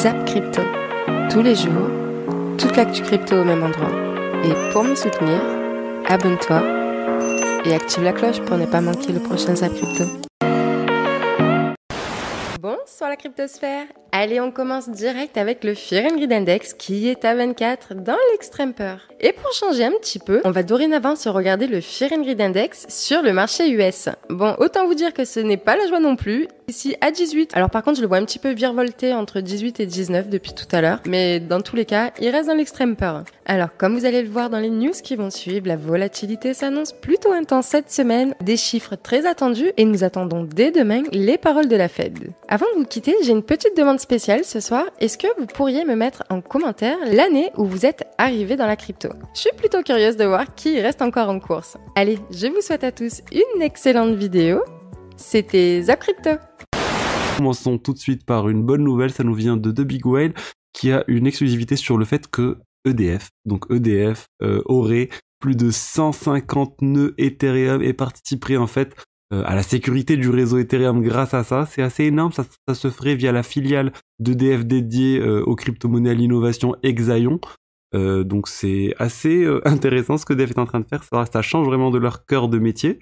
Zap Crypto. Tous les jours, toute l'actu crypto au même endroit. Et pour me soutenir, abonne-toi et active la cloche pour ne pas manquer le prochain Zap Crypto. Bonsoir la cryptosphère. Allez, on commence direct avec le Fear and Greed Index qui est à 24 dans l'extrême peur. Et pour changer un petit peu, on va dorénavant se regarder le Fear and Greed Index sur le marché US. Bon, autant vous dire que ce n'est pas la joie non plus. Ici à 18. Alors par contre, je le vois un petit peu virevolter entre 18 et 19 depuis tout à l'heure. Mais dans tous les cas, il reste dans l'extrême peur. Alors comme vous allez le voir dans les news qui vont suivre, la volatilité s'annonce plutôt intense cette semaine. Des chiffres très attendus et nous attendons dès demain les paroles de la Fed. Avant de vous quitter, j'ai une petite demande spéciale ce soir. Est-ce que vous pourriez me mettre en commentaire l'année où vous êtes arrivé dans la crypto? Je suis plutôt curieuse de voir qui reste encore en course. Allez, je vous souhaite à tous une excellente vidéo. C'était Zap Crypto. Commençons tout de suite par une bonne nouvelle, ça nous vient de The Big Whale qui a une exclusivité sur le fait que EDF aurait plus de 150 nœuds Ethereum et participerait en fait à la sécurité du réseau Ethereum grâce à ça. C'est assez énorme, ça se ferait via la filiale d'EDF dédiée aux crypto-monnaies à l'innovation Exaion. Donc c'est assez intéressant ce que EDF est en train de faire, ça change vraiment de leur cœur de métier.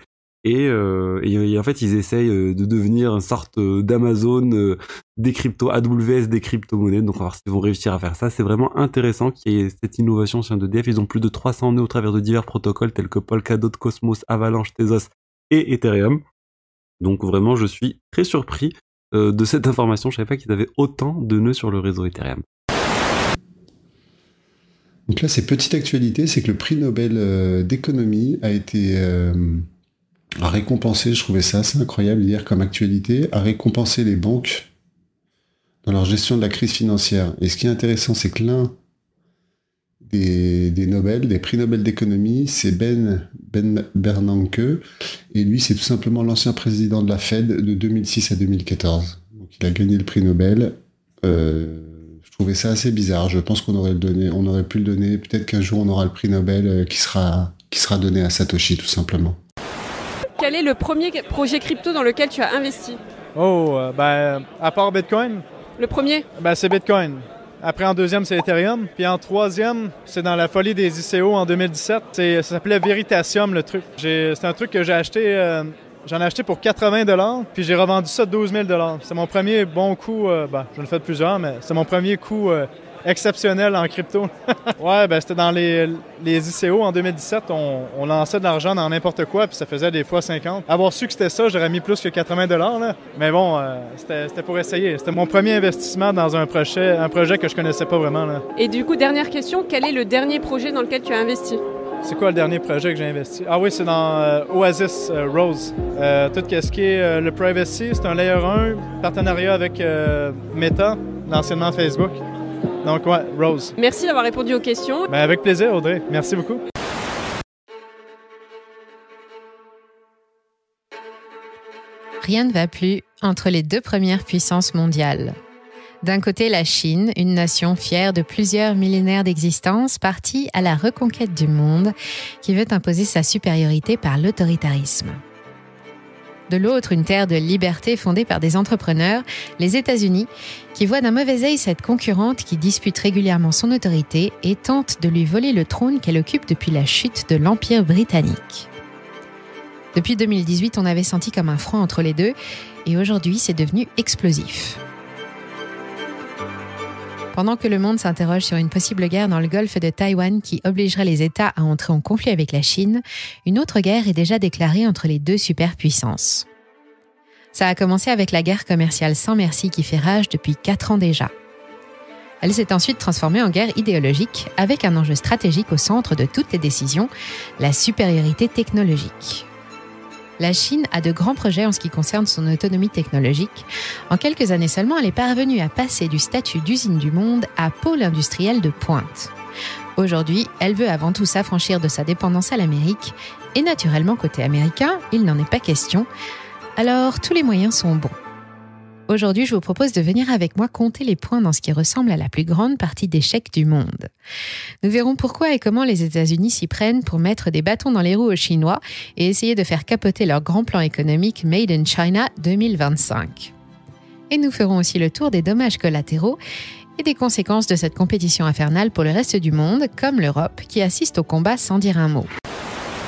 Et en fait, ils essayent de devenir une sorte d'Amazon des cryptos, AWS des crypto-monnaies. Donc, on va voir s'ils vont réussir à faire ça. C'est vraiment intéressant qu'il y ait cette innovation sur EDF. Ils ont plus de 300 nœuds au travers de divers protocoles tels que Polkadot, Cosmos, Avalanche, Tezos et Ethereum. Donc, vraiment, je suis très surpris de cette information. Je savais pas qu'ils avaient autant de nœuds sur le réseau Ethereum. Donc là, c'est petite actualité, c'est que le prix Nobel d'économie a été... a récompensé, je trouvais ça assez incroyable hier comme actualité, a récompensé les banques dans leur gestion de la crise financière. Et ce qui est intéressant, c'est que l'un des prix Nobel d'économie, c'est Ben Bernanke, et lui, c'est tout simplement l'ancien président de la Fed de 2006 à 2014. Donc il a gagné le prix Nobel. Je trouvais ça assez bizarre. Je pense qu'on aurait pu le donner. Peut-être qu'un jour, on aura le prix Nobel qui sera donné à Satoshi, tout simplement. Quel est le premier projet crypto dans lequel tu as investi? À part Bitcoin. Le premier? C'est Bitcoin. Après, en deuxième, c'est Ethereum. Puis en troisième, c'est dans la folie des ICO en 2017. Ça s'appelait Veritasium, le truc. C'est un truc que j'ai acheté... J'en ai acheté pour 80$, puis j'ai revendu ça 12 000$. C'est mon premier bon coup, j'en ai fait plusieurs, mais c'est mon premier coup exceptionnel en crypto. C'était dans les ICO en 2017, on lançait de l'argent dans n'importe quoi, puis ça faisait des fois 50. Avoir su que c'était ça, j'aurais mis plus que 80$, là. Mais bon, c'était pour essayer. C'était mon premier investissement dans un projet que je connaissais pas vraiment, là. Et du coup, dernière question, quel est le dernier projet dans lequel tu as investi? C'est quoi le dernier projet que j'ai investi? Ah oui, c'est dans Oasis Rose. Tout ce qui est le privacy, c'est un layer 1, partenariat avec Meta, l'anciennement Facebook. Donc ouais, Rose. Merci d'avoir répondu aux questions. Avec plaisir, Audrey. Merci beaucoup. Rien ne va plus entre les deux premières puissances mondiales. D'un côté, la Chine, une nation fière de plusieurs millénaires d'existence, partie à la reconquête du monde, qui veut imposer sa supériorité par l'autoritarisme. De l'autre, une terre de liberté fondée par des entrepreneurs, les États-Unis, qui voient d'un mauvais œil cette concurrente qui dispute régulièrement son autorité et tente de lui voler le trône qu'elle occupe depuis la chute de l'Empire britannique. Depuis 2018, on avait senti comme un front entre les deux, et aujourd'hui, c'est devenu explosif. Pendant que le monde s'interroge sur une possible guerre dans le golfe de Taïwan qui obligerait les États à entrer en conflit avec la Chine, une autre guerre est déjà déclarée entre les deux superpuissances. Ça a commencé avec la guerre commerciale sans merci qui fait rage depuis 4 ans déjà. Elle s'est ensuite transformée en guerre idéologique avec un enjeu stratégique au centre de toutes les décisions, la supériorité technologique. La Chine a de grands projets en ce qui concerne son autonomie technologique. En quelques années seulement, elle est parvenue à passer du statut d'usine du monde à pôle industriel de pointe. Aujourd'hui, elle veut avant tout s'affranchir de sa dépendance à l'Amérique. Et naturellement, côté américain, il n'en est pas question. Alors, tous les moyens sont bons. Aujourd'hui, je vous propose de venir avec moi compter les points dans ce qui ressemble à la plus grande partie d'échecs du monde. Nous verrons pourquoi et comment les États-Unis s'y prennent pour mettre des bâtons dans les roues aux Chinois et essayer de faire capoter leur grand plan économique Made in China 2025. Et nous ferons aussi le tour des dommages collatéraux et des conséquences de cette compétition infernale pour le reste du monde, comme l'Europe, qui assiste au combat sans dire un mot.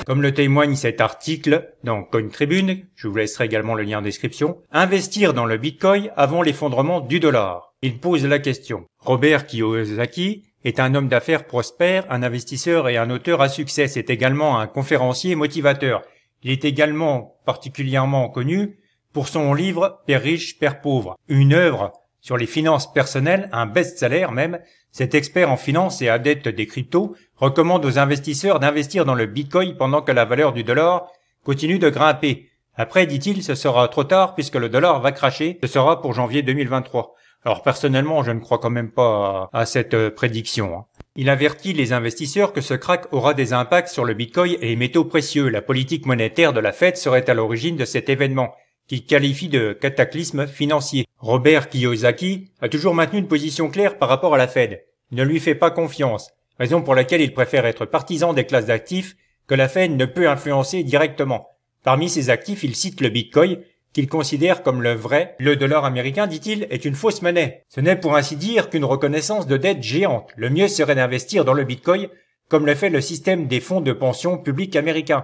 Comme le témoigne cet article dans Coin Tribune, je vous laisserai également le lien en description, investir dans le Bitcoin avant l'effondrement du dollar. Il pose la question. Robert Kiyosaki est un homme d'affaires prospère, un investisseur et un auteur à succès. C'est également un conférencier motivateur. Il est également particulièrement connu pour son livre Père riche, Père pauvre, une œuvre sur les finances personnelles, un best-seller même. Cet expert en finance et adepte des cryptos recommande aux investisseurs d'investir dans le Bitcoin pendant que la valeur du dollar continue de grimper. Après, dit-il, ce sera trop tard puisque le dollar va cracher. Ce sera pour janvier 2023. Alors personnellement, je ne crois quand même pas à cette prédiction. Il avertit les investisseurs que ce krach aura des impacts sur le Bitcoin et les métaux précieux. La politique monétaire de la Fed serait à l'origine de cet événement, qu'il qualifie de cataclysme financier. Robert Kiyosaki a toujours maintenu une position claire par rapport à la Fed. Il ne lui fait pas confiance, raison pour laquelle il préfère être partisan des classes d'actifs que la Fed ne peut influencer directement. Parmi ces actifs, il cite le Bitcoin, qu'il considère comme le vrai. Le dollar américain, dit-il, est une fausse monnaie. Ce n'est pour ainsi dire qu'une reconnaissance de dette géante. Le mieux serait d'investir dans le Bitcoin, comme le fait le système des fonds de pension publics américains.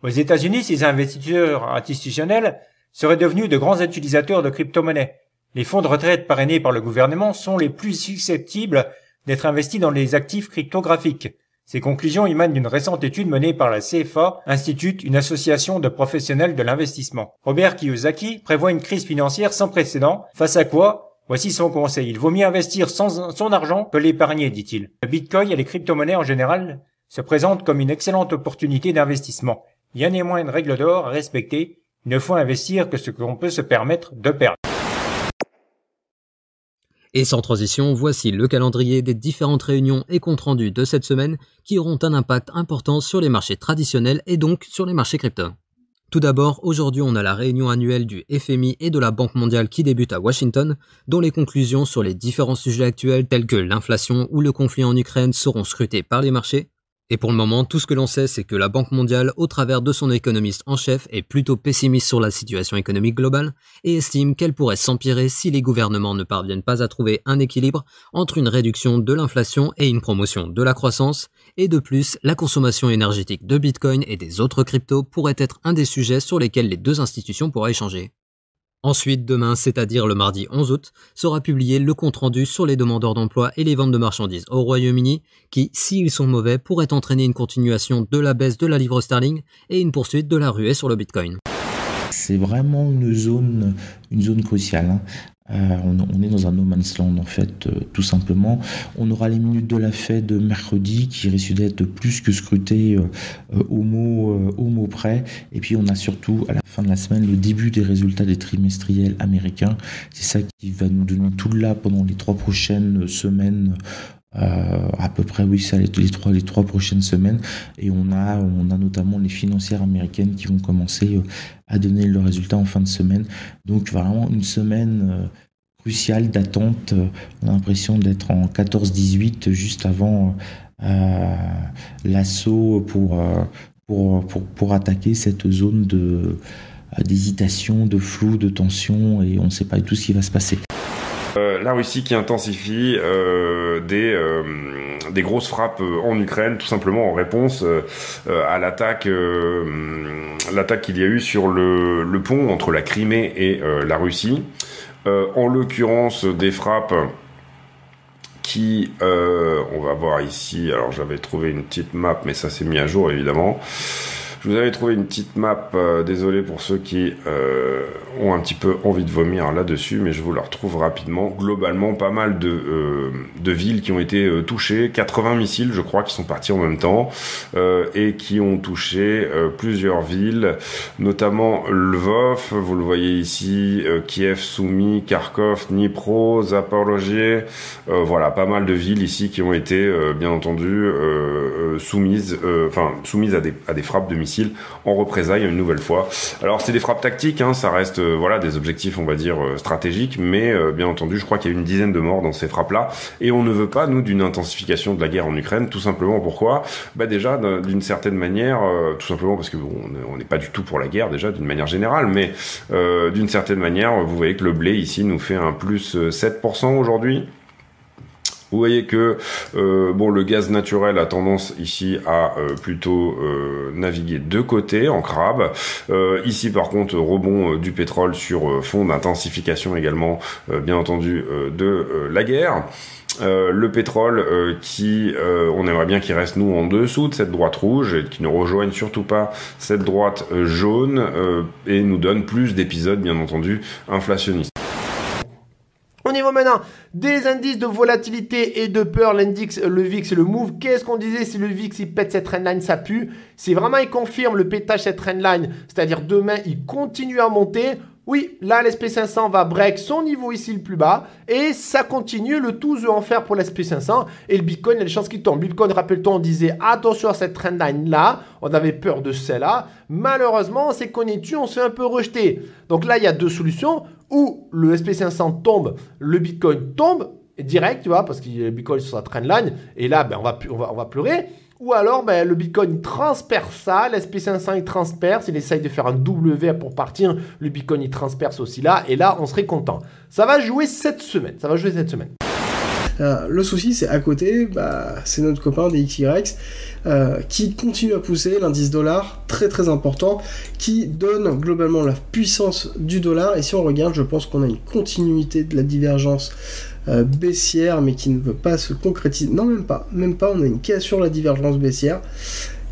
Aux États-Unis, ces investisseurs institutionnels seraient devenus de grands utilisateurs de crypto-monnaies. Les fonds de retraite parrainés par le gouvernement sont les plus susceptibles d'être investis dans les actifs cryptographiques. Ces conclusions émanent d'une récente étude menée par la CFA Institute, une association de professionnels de l'investissement. Robert Kiyosaki prévoit une crise financière sans précédent, face à quoi, voici son conseil. Il vaut mieux investir son argent que l'épargner, dit-il. Le Bitcoin et les crypto-monnaies en général se présentent comme une excellente opportunité d'investissement. Il y a néanmoins une règle d'or à respecter. Il ne faut investir que ce qu'on peut se permettre de perdre. Et sans transition, voici le calendrier des différentes réunions et comptes rendus de cette semaine qui auront un impact important sur les marchés traditionnels et donc sur les marchés crypto. Tout d'abord, aujourd'hui on a la réunion annuelle du FMI et de la Banque mondiale qui débute à Washington, dont les conclusions sur les différents sujets actuels tels que l'inflation ou le conflit en Ukraine seront scrutées par les marchés. Et pour le moment, tout ce que l'on sait, c'est que la Banque mondiale, au travers de son économiste en chef, est plutôt pessimiste sur la situation économique globale et estime qu'elle pourrait s'empirer si les gouvernements ne parviennent pas à trouver un équilibre entre une réduction de l'inflation et une promotion de la croissance. Et de plus, la consommation énergétique de Bitcoin et des autres cryptos pourrait être un des sujets sur lesquels les deux institutions pourraient échanger. Ensuite, demain, c'est-à-dire le mardi 11 août, sera publié le compte-rendu sur les demandeurs d'emploi et les ventes de marchandises au Royaume-Uni qui, s'ils sont mauvais, pourraient entraîner une continuation de la baisse de la livre sterling et une poursuite de la ruée sur le Bitcoin. C'est vraiment une zone cruciale. On est dans un no man's land en fait, tout simplement. On aura les minutes de la Fed mercredi qui risquent d'être plus que scrutées au mot près. Et puis on a surtout à la fin de la semaine le début des résultats des trimestriels américains. C'est ça qui va nous donner tout là pendant les 3 prochaines semaines. À peu près oui, ça les trois prochaines semaines, et on a notamment les financières américaines qui vont commencer à donner leurs résultats en fin de semaine. Donc vraiment une semaine cruciale d'attente. On a l'impression d'être en 14-18 juste avant l'assaut pour attaquer cette zone d'hésitation, de flou, de tension, et on ne sait pas du tout ce qui va se passer. La Russie qui intensifie des grosses frappes en Ukraine, tout simplement en réponse à l'attaque qu'il y a eu sur le pont entre la Crimée et la Russie. En l'occurrence, des frappes qui, on va voir ici, alors j'avais trouvé une petite map, mais ça s'est mis à jour évidemment. Je vous avais trouvé une petite map, désolé pour ceux qui ont un petit peu envie de vomir là-dessus, mais je vous la retrouve rapidement. Globalement, pas mal de villes qui ont été touchées, 80 missiles je crois qui sont partis en même temps, et qui ont touché plusieurs villes, notamment Lvov, vous le voyez ici, Kiev, Soumy, Kharkov, Dnipro, Zaporozhye, voilà, pas mal de villes ici qui ont été bien entendu soumises à des frappes de missiles en représailles une nouvelle fois. Alors c'est des frappes tactiques, hein, ça reste voilà des objectifs on va dire stratégiques, mais bien entendu je crois qu'il y a eu une dizaine de morts dans ces frappes-là, et on ne veut pas nous d'une intensification de la guerre en Ukraine, tout simplement pourquoi déjà d'une certaine manière, tout simplement parce que on n'est pas du tout pour la guerre déjà d'une manière générale, mais d'une certaine manière vous voyez que le blé ici nous fait un plus 7% aujourd'hui. Vous voyez que le gaz naturel a tendance ici à plutôt naviguer de côté en crabe. Ici par contre rebond du pétrole sur fond d'intensification également bien entendu de la guerre. Le pétrole on aimerait bien qu'il reste nous en dessous de cette droite rouge et qu'il ne rejoigne surtout pas cette droite jaune et nous donne plus d'épisodes bien entendu inflationnistes. Au niveau maintenant des indices de volatilité et de peur, l'index, le VIX et le MOVE, qu'est-ce qu'on disait? Si le VIX il pète cette trendline, ça pue. Si vraiment il confirme le pétage de cette trendline, c'est-à-dire demain il continue à monter, oui, là l'SP500 va break son niveau ici le plus bas et ça continue, le tout veut en faire pour l'SP500 et le Bitcoin, il y a des chances qu'il tombe. Bitcoin, rappelle-toi, on disait attention à cette trendline là, on avait peur de celle-là. Malheureusement, c'est qu'on est dessus, on se fait un peu rejeter. Donc là, il y a deux solutions. Ou le SP500 tombe, le Bitcoin tombe direct, tu vois, parce que le Bitcoin est sur sa trendline, et là, on va pleurer. Ou alors, le Bitcoin il transperce ça, l'SP500 il transperce, il essaye de faire un W pour partir, le Bitcoin il transperce aussi là, et là, on serait content. Ça va jouer cette semaine, Le souci, c'est à côté, c'est notre copain DXY qui continue à pousser l'indice dollar, très très important, qui donne globalement la puissance du dollar. Et si on regarde, je pense qu'on a une continuité de la divergence baissière, mais qui ne veut pas se concrétiser. Non, même pas. On a une cassure de la divergence baissière.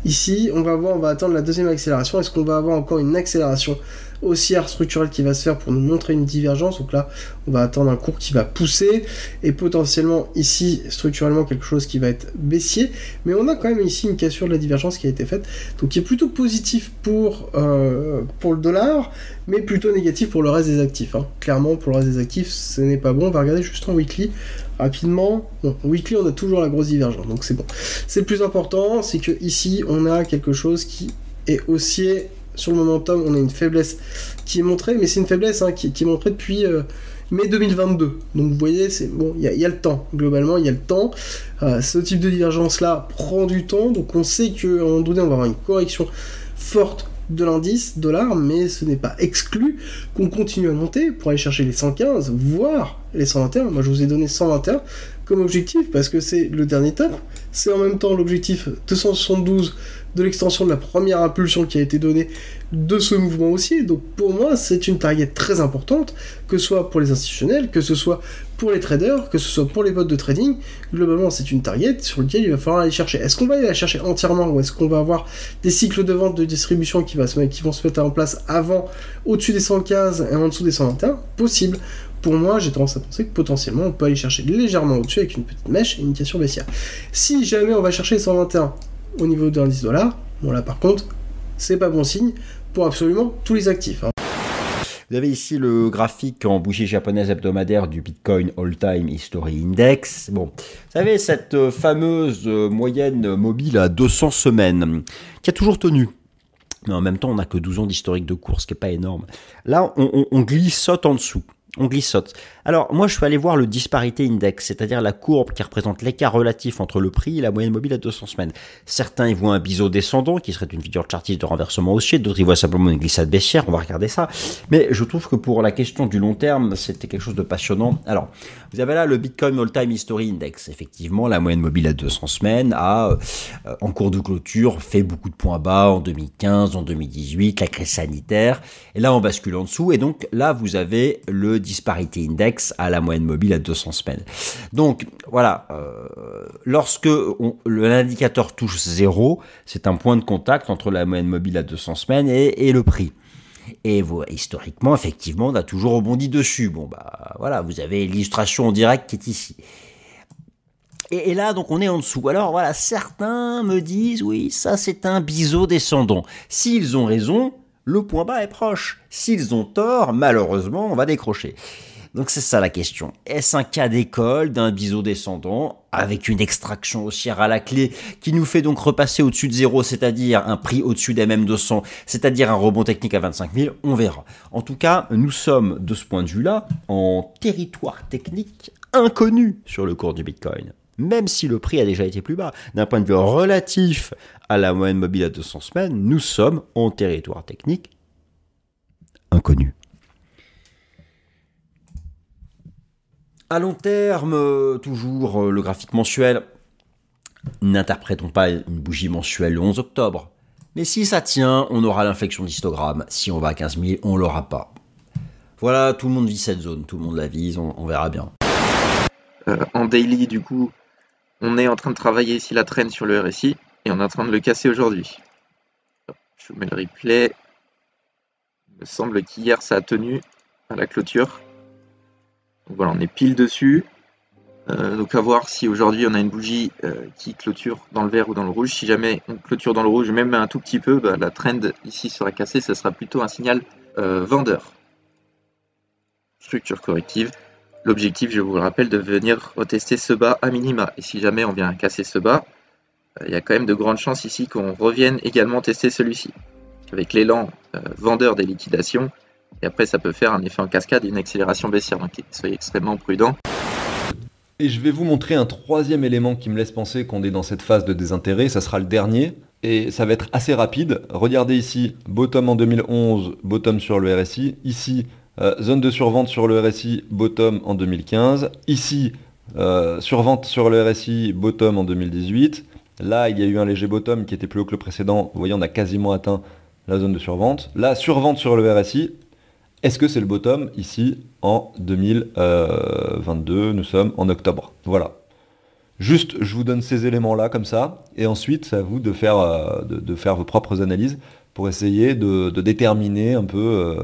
Ici, on va attendre la deuxième accélération. Est-ce qu'on va avoir encore une accélération haussière structurelle qui va se faire pour nous montrer une divergence? Donc là, on va attendre un cours qui va pousser et potentiellement ici, structurellement, quelque chose qui va être baissier. Mais on a quand même ici une cassure de la divergence qui a été faite. Donc qui est plutôt positif pour le dollar, mais plutôt négatif pour le reste des actifs. Clairement, pour le reste des actifs, ce n'est pas bon. On va regarder juste en weekly. Rapidement, weekly on a toujours la grosse divergence, donc c'est bon. C'est le plus important, c'est que ici on a quelque chose qui est haussier sur le momentum. On a une faiblesse qui est montrée, mais c'est une faiblesse qui est montrée depuis mai 2022. Donc vous voyez, c'est bon, il y a le temps. Globalement, il y a le temps. Ce type de divergence là prend du temps, donc on sait qu'à un moment donné on va avoir une correction forte de l'indice dollar, mais ce n'est pas exclu qu'on continue à monter pour aller chercher les 115, voire les 121. Moi, je vous ai donné 121 comme objectif parce que c'est le dernier top. C'est en même temps l'objectif 272 de l'extension de la première impulsion qui a été donnée de ce mouvement haussier. Donc pour moi, c'est une target très importante, que ce soit pour les institutionnels, que ce soit pour les traders, que ce soit pour les bots de trading. Globalement, c'est une target sur laquelle il va falloir aller chercher. Est-ce qu'on va aller la chercher entièrement ou est-ce qu'on va avoir des cycles de vente, de distribution qui vont se mettre en place avant, au-dessus des 115 et en dessous des 121? Possible. Pour moi, j'ai tendance à penser que potentiellement, on peut aller chercher légèrement au-dessus avec une petite mèche et une cassure baissière. Si jamais on va chercher les 121 au niveau de l'indice dollar, bon là par contre, c'est pas bon signe pour absolument tous les actifs. Vous avez ici le graphique en bougie japonaise hebdomadaire du Bitcoin All-Time History Index. Bon, vous savez, cette fameuse moyenne mobile à 200 semaines qui a toujours tenu. Mais en même temps, on n'a que 12 ans d'historique de cours, ce qui n'est pas énorme. Là, on glissote en dessous. On glissote. Alors, moi, je suis allé voir le Disparity Index, c'est-à-dire la courbe qui représente l'écart relatif entre le prix et la moyenne mobile à 200 semaines. Certains y voient un biseau descendant, qui serait une figure chartiste de renversement haussier, d'autres y voient simplement une glissade baissière, on va regarder ça. Mais je trouve que pour la question du long terme, c'était quelque chose de passionnant. Alors, vous avez là le Bitcoin All-Time History Index. Effectivement, la moyenne mobile à 200 semaines a, en cours de clôture, fait beaucoup de points bas en 2015, en 2018, la crise sanitaire. Et là, on bascule en dessous. Et donc, là, vous avez le Disparity Index à la moyenne mobile à 200 semaines. Donc voilà, lorsque l'indicateur touche 0, c'est un point de contact entre la moyenne mobile à 200 semaines et le prix. Et historiquement, effectivement, on a toujours rebondi dessus. Bon voilà, vous avez l'illustration en direct qui est ici. Et là, donc, on est en dessous. Alors voilà, certains me disent, oui, ça c'est un biseau descendant. S'ils ont raison, le point bas est proche. S'ils ont tort, malheureusement, on va décrocher. Donc c'est ça la question. Est-ce un cas d'école d'un biseau descendant avec une extraction haussière à la clé qui nous fait donc repasser au-dessus de 0, c'est-à-dire un prix au-dessus des MM200, c'est-à-dire un rebond technique à 25 000? On verra. En tout cas, nous sommes de ce point de vue-là en territoire technique inconnu sur le cours du Bitcoin. Même si le prix a déjà été plus bas, d'un point de vue relatif à la moyenne mobile à 200 semaines, nous sommes en territoire technique inconnu. À long terme, toujours le graphique mensuel. N'interprétons pas une bougie mensuelle le 11 octobre. Mais si ça tient, on aura l'inflexion d'histogramme. Si on va à 15 000, on l'aura pas. Voilà, tout le monde vit cette zone, tout le monde la vise, on verra bien. En daily, du coup, on est en train de travailler ici la trend sur le RSI et on est en train de le casser aujourd'hui. Je vous mets le replay. Il me semble qu'hier ça a tenu à la clôture. Donc voilà, on est pile dessus. Donc à voir si aujourd'hui on a une bougie qui clôture dans le vert ou dans le rouge. Si jamais on clôture dans le rouge, même un tout petit peu, la trend ici sera cassée, ça sera plutôt un signal vendeur. Structure corrective. L'objectif, je vous le rappelle, de venir retester ce bas à minima. Et si jamais on vient casser ce bas, il y a quand même de grandes chances ici qu'on revienne également tester celui-ci. Avec l'élan vendeur des liquidations, et après ça peut faire un effet en cascade et une accélération baissière. Donc soyez extrêmement prudents. Et je vais vous montrer un troisième élément qui me laisse penser qu'on est dans cette phase de désintérêt. Ça sera le dernier. Et ça va être assez rapide. Regardez ici, bottom en 2011, bottom sur le RSI. Ici, zone de survente sur le RSI, bottom en 2015. Ici, survente sur le RSI, bottom en 2018. Là, il y a eu un léger bottom qui était plus haut que le précédent. Vous voyez, on a quasiment atteint la zone de survente. Là, survente sur le RSI. Est-ce que c'est le bottom ici en 2022? Nous sommes en octobre. Voilà. Juste, je vous donne ces éléments-là comme ça. Et ensuite, c'est à vous de faire vos propres analyses pour essayer de déterminer un peu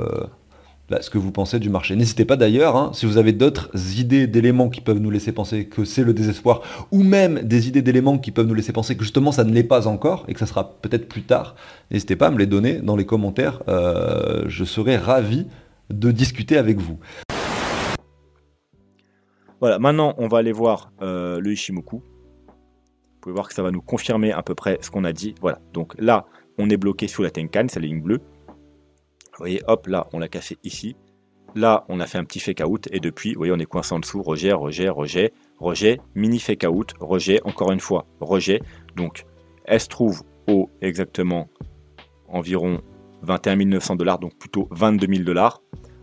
ce que vous pensez du marché. N'hésitez pas d'ailleurs, si vous avez d'autres idées d'éléments qui peuvent nous laisser penser que c'est le désespoir, ou même des idées d'éléments qui peuvent nous laisser penser que justement ça ne l'est pas encore, et que ça sera peut-être plus tard, n'hésitez pas à me les donner dans les commentaires, je serai ravi de discuter avec vous. Voilà, maintenant on va aller voir le Ichimoku. Vous pouvez voir que ça va nous confirmer à peu près ce qu'on a dit. Voilà, donc là on est bloqué sous la Tenkan, c'est la ligne bleue. Vous voyez, hop, là, on l'a cassé ici. Là, on a fait un petit fake out. Et depuis, vous voyez, on est coincé en dessous. Rejet, rejet, rejet, rejet. Mini fake out, rejet, encore une fois, rejet. Donc, elle se trouve au exactement environ 21 900 $, donc plutôt 22 000 $.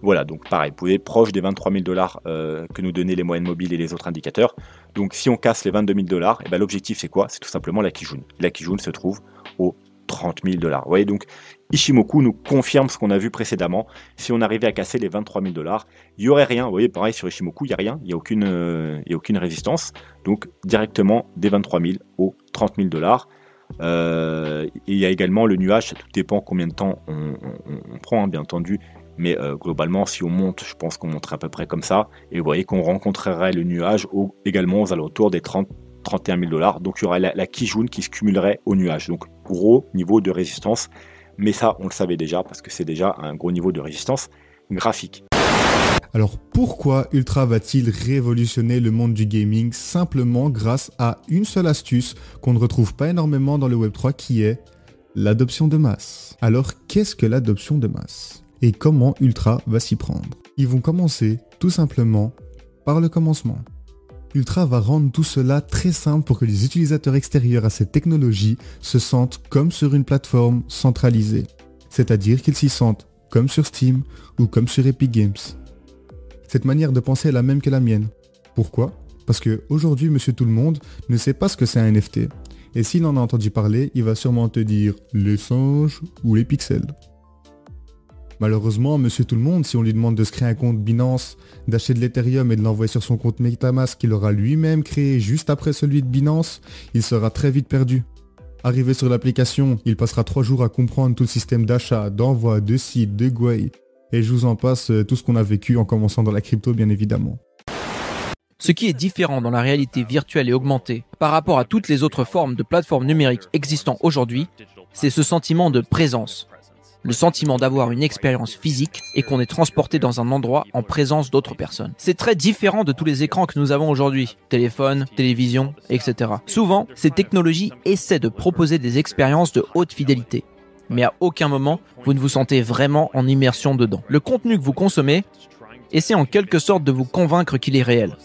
Voilà, donc pareil, vous pouvez proche des 23 000 $ que nous donnaient les moyennes mobiles et les autres indicateurs. Donc, si on casse les 22 000 $, et ben, l'objectif, c'est quoi? C'est tout simplement la Kijun. La Kijun se trouve au 30 000 $. Vous voyez, donc Ichimoku nous confirme ce qu'on a vu précédemment. Si on arrivait à casser les 23 000 $, il n'y aurait rien. Vous voyez, pareil sur Ichimoku, il n'y a rien, il n'y a aucune résistance. Donc directement des 23 000 aux 30 000 $. Et il y a également le nuage, ça tout dépend combien de temps on prend, bien entendu. Mais globalement, si on monte, je pense qu'on monterait à peu près comme ça. Et vous voyez qu'on rencontrerait le nuage également aux alentours des 31 000 $. Donc il y aurait la Kijun qui se cumulerait au nuage. Donc gros niveau de résistance. Mais ça, on le savait déjà parce que c'est déjà un gros niveau de résistance graphique. Alors pourquoi Ultra va-t-il révolutionner le monde du gaming simplement grâce à une seule astuce qu'on ne retrouve pas énormément dans le Web3 qui est l'adoption de masse? Alors qu'est-ce que l'adoption de masse? Et comment Ultra va s'y prendre? Ils vont commencer tout simplement par le commencement. Ultra va rendre tout cela très simple pour que les utilisateurs extérieurs à cette technologie se sentent comme sur une plateforme centralisée. C'est-à-dire qu'ils s'y sentent comme sur Steam ou comme sur Epic Games. Cette manière de penser est la même que la mienne. Pourquoi? Parce que aujourd'hui, monsieur tout le monde ne sait pas ce que c'est un NFT. Et s'il en a entendu parler, il va sûrement te dire les singes ou les pixels. Malheureusement, monsieur tout le monde, si on lui demande de se créer un compte Binance, d'acheter de l'Ethereum et de l'envoyer sur son compte Metamask qu'il aura lui-même créé juste après celui de Binance, il sera très vite perdu. Arrivé sur l'application, il passera 3 jours à comprendre tout le système d'achat, d'envoi, de site, de Gwei. Et je vous en passe tout ce qu'on a vécu en commençant dans la crypto, bien évidemment. Ce qui est différent dans la réalité virtuelle et augmentée par rapport à toutes les autres formes de plateformes numériques existant aujourd'hui, c'est ce sentiment de présence. Le sentiment d'avoir une expérience physique et qu'on est transporté dans un endroit en présence d'autres personnes. C'est très différent de tous les écrans que nous avons aujourd'hui, téléphone, télévision, etc. Souvent, ces technologies essaient de proposer des expériences de haute fidélité. Mais à aucun moment, vous ne vous sentez vraiment en immersion dedans. Le contenu que vous consommez essaie en quelque sorte de vous convaincre qu'il est réel.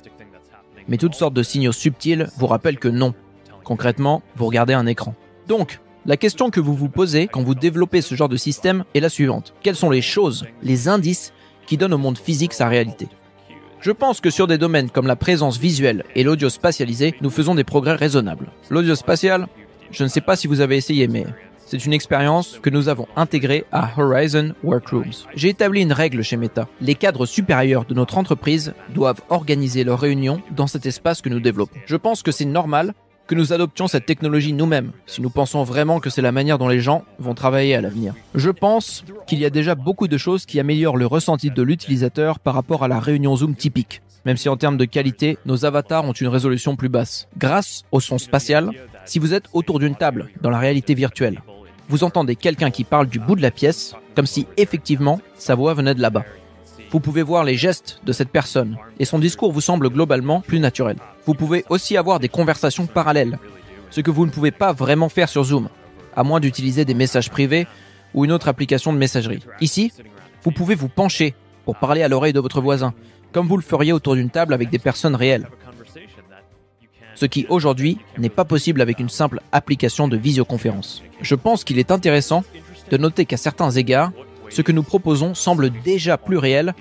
Mais toutes sortes de signaux subtils vous rappellent que non. Concrètement, vous regardez un écran. Donc, la question que vous vous posez quand vous développez ce genre de système est la suivante. Quelles sont les choses, les indices qui donnent au monde physique sa réalité? Je pense que sur des domaines comme la présence visuelle et l'audio spatialisé, nous faisons des progrès raisonnables. L'audio spatial, je ne sais pas si vous avez essayé, mais c'est une expérience que nous avons intégrée à Horizon Workrooms. J'ai établi une règle chez Meta. Les cadres supérieurs de notre entreprise doivent organiser leurs réunions dans cet espace que nous développons. Je pense que c'est normal que nous adoptions cette technologie nous-mêmes, si nous pensons vraiment que c'est la manière dont les gens vont travailler à l'avenir. Je pense qu'il y a déjà beaucoup de choses qui améliorent le ressenti de l'utilisateur par rapport à la réunion Zoom typique, même si en termes de qualité, nos avatars ont une résolution plus basse. Grâce au son spatial, si vous êtes autour d'une table dans la réalité virtuelle, vous entendez quelqu'un qui parle du bout de la pièce, comme si effectivement sa voix venait de là-bas. Vous pouvez voir les gestes de cette personne et son discours vous semble globalement plus naturel. Vous pouvez aussi avoir des conversations parallèles, ce que vous ne pouvez pas vraiment faire sur Zoom, à moins d'utiliser des messages privés ou une autre application de messagerie. Ici, vous pouvez vous pencher pour parler à l'oreille de votre voisin, comme vous le feriez autour d'une table avec des personnes réelles. Ce qui aujourd'hui n'est pas possible avec une simple application de visioconférence. Je pense qu'il est intéressant de noter qu'à certains égards, ce que nous proposons semble déjà plus réel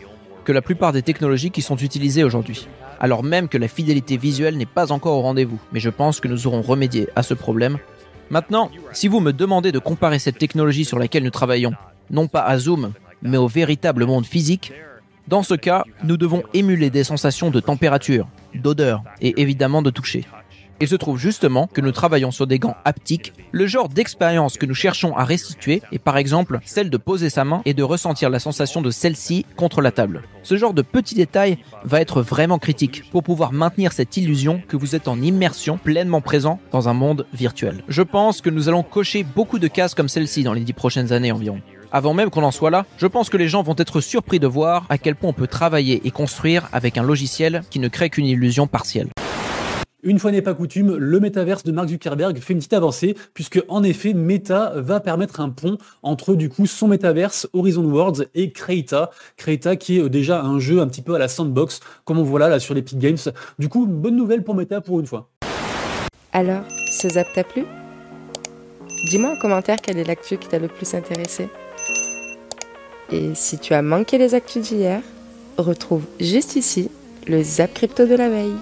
que la plupart des technologies qui sont utilisées aujourd'hui. Alors même que la fidélité visuelle n'est pas encore au rendez-vous, mais je pense que nous aurons remédié à ce problème. Maintenant, si vous me demandez de comparer cette technologie sur laquelle nous travaillons, non pas à Zoom, mais au véritable monde physique, dans ce cas, nous devons émuler des sensations de température, d'odeur et évidemment de toucher. Il se trouve justement que nous travaillons sur des gants haptiques. Le genre d'expérience que nous cherchons à restituer est par exemple celle de poser sa main et de ressentir la sensation de celle-ci contre la table. Ce genre de petits détails va être vraiment critique pour pouvoir maintenir cette illusion que vous êtes en immersion pleinement présent dans un monde virtuel. Je pense que nous allons cocher beaucoup de cases comme celle-ci dans les 10 prochaines années environ. Avant même qu'on en soit là, je pense que les gens vont être surpris de voir à quel point on peut travailler et construire avec un logiciel qui ne crée qu'une illusion partielle. Une fois n'est pas coutume, le métaverse de Mark Zuckerberg fait une petite avancée, puisque en effet, Meta va permettre un pont entre du coup son métaverse Horizon Worlds et Crayta. Crayta qui est déjà un jeu un petit peu à la sandbox, comme on voit là sur l'Epic Games. Du coup, bonne nouvelle pour Meta pour une fois. Alors, ce zap t'a plu? Dis-moi en commentaire quelle est l'actu qui t'a le plus intéressé. Et si tu as manqué les actus d'hier, retrouve juste ici le zap crypto de la veille.